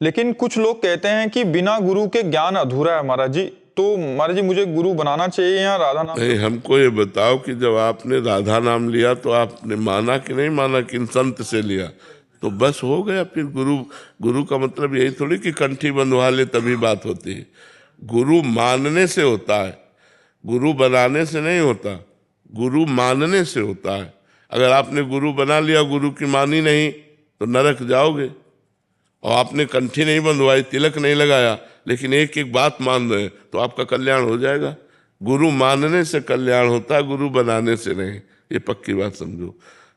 लेकिन कुछ लोग कहते हैं कि बिना गुरु के ज्ञान अधूरा है महाराज जी। तो महाराज जी मुझे गुरु बनाना चाहिए या राधा नाम? नहीं, हमको ये बताओ कि जब आपने राधा नाम लिया तो आपने माना कि नहीं माना कि इन संत से लिया? तो बस हो गया फिर। गुरु का मतलब यही थोड़ी कि कंठी बंधवा ले तभी बात होती है। गुरु मानने से होता है, गुरु बनाने से नहीं होता। गुरु मानने से होता है। अगर आपने गुरु बना लिया, गुरु की मानी नहीं, तो नरक जाओगे। और आपने कंठी नहीं बंधवाई, तिलक नहीं लगाया, लेकिन एक एक बात मान रहे, तो आपका कल्याण हो जाएगा। गुरु मानने से कल्याण होता है, गुरु बनाने से नहीं। ये पक्की बात समझो।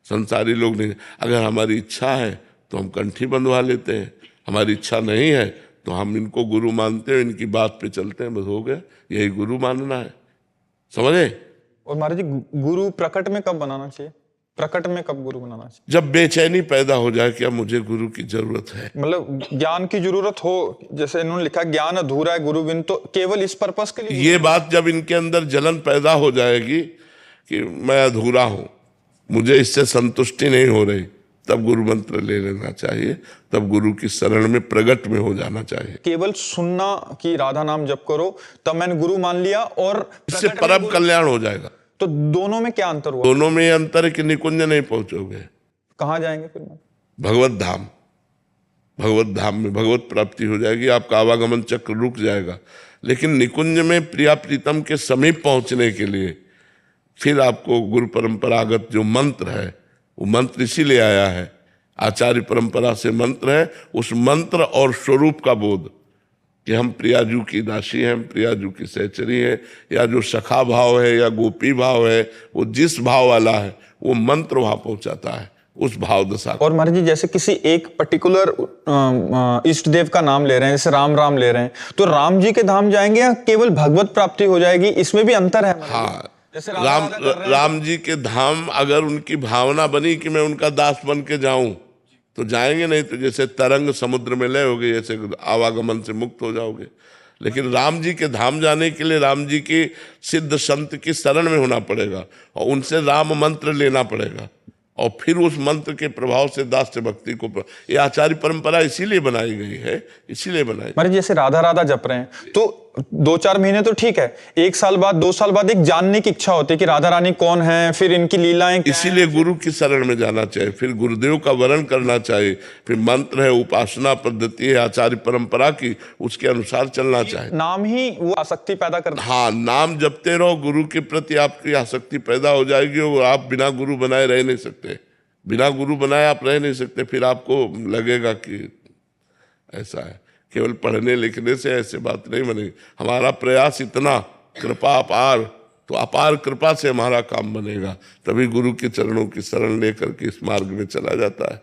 संसारी लोग नहीं, अगर हमारी इच्छा है तो हम कंठी बंधवा लेते हैं, हमारी इच्छा नहीं है तो हम इनको गुरु मानते हैं, इनकी बात पे चलते हैं, बस हो गया। यही गुरु मानना है, समझे? और महाराज जी गुरु प्रकट में कब बनाना चाहिए? प्रकट में कब गुरु बनाना चाहिए? जब बेचैनी पैदा हो जाए कि अब मुझे गुरु की जरूरत है, मतलब ज्ञान की जरूरत हो। जैसे इन्होंने लिखा ज्ञान अधूरा है गुरु बिन, तो केवल इस पर्पस के लिए ये बात जब इनके अंदर जलन पैदा हो जाएगी कि मैं अधूरा हूं, मुझे इससे संतुष्टि नहीं हो रही, तब गुरु मंत्र ले लेना चाहिए। तब गुरु की शरण में प्रगट में हो जाना चाहिए। केवल सुनना कि राधा नाम जप करो तब मैंने गुरु मान लिया और इससे परम कल्याण हो जाएगा। तो दोनों में क्या अंतर हुआ? दोनों में ये अंतर है कि निकुंज नहीं पहुंचोगे। कहाँ जाएंगे फिर? भगवत धाम। भगवत धाम में भगवत प्राप्ति हो जाएगी, आपका आवागमन चक्र रुक जाएगा। लेकिन निकुंज में प्रिया प्रीतम के समीप पहुंचने के लिए फिर आपको गुरु परंपरागत जो मंत्र है, वो मंत्र इसीलिए आया है, आचार्य परंपरा से मंत्र है। उस मंत्र और स्वरूप का बोध कि हम प्रियाजू की दासी हैं, प्रियाजू की सहचरी है, या जो सखा भाव है या गोपी भाव है, वो जिस भाव वाला है वो मंत्र वहां पहुंचाता है, उस भाव दशा। और महाराज जी जैसे किसी एक पर्टिकुलर इष्ट देव का नाम ले रहे हैं, जैसे राम राम ले रहे हैं, तो राम जी के धाम जाएंगे या केवल भगवत प्राप्ति हो जाएगी? इसमें भी अंतर है। हाँ, जैसे राम जी के धाम अगर उनकी भावना बनी कि मैं उनका दास बन के जाऊं तो जाएंगे, नहीं तो जैसे तरंग समुद्र में लय हो गए, जैसे आवागमन से मुक्त हो जाओगे। लेकिन राम जी के धाम जाने के लिए राम जी की सिद्ध संत की शरण में होना पड़ेगा और उनसे राम मंत्र लेना पड़ेगा, और फिर उस मंत्र के प्रभाव से दास्य भक्ति को। ये आचार्य परंपरा इसीलिए बनाई गई है, इसीलिए बनाई। महाराज जैसे राधा राधा जप रहे हैं तो 2-4 महीने तो ठीक है, 1 साल बाद 2 साल बाद एक जानने की इच्छा होती है कि राधा रानी कौन है, फिर इनकी लीलाएं क्या इसीलिए गुरु की शरण में जाना चाहिए, फिर गुरुदेव का वर्ण करना चाहिए, फिर मंत्र है, उपासना पद्धति है आचार्य परंपरा की, उसके अनुसार चलना चाहिए। नाम ही वो आसक्ति पैदा करता है। हाँ, नाम जपते रहो, गुरु के प्रति आपकी आसक्ति पैदा हो जाएगी और आप बिना गुरु बनाए रह नहीं सकते। बिना गुरु बनाए आप रह नहीं सकते। फिर आपको लगेगा कि ऐसा है। केवल पढ़ने लिखने से ऐसे बात नहीं बनेगी। हमारा प्रयास इतना, कृपा अपार, तो अपार कृपा से हमारा काम बनेगा, तभी गुरु के चरणों की शरण लेकर के इस मार्ग में चला जाता है।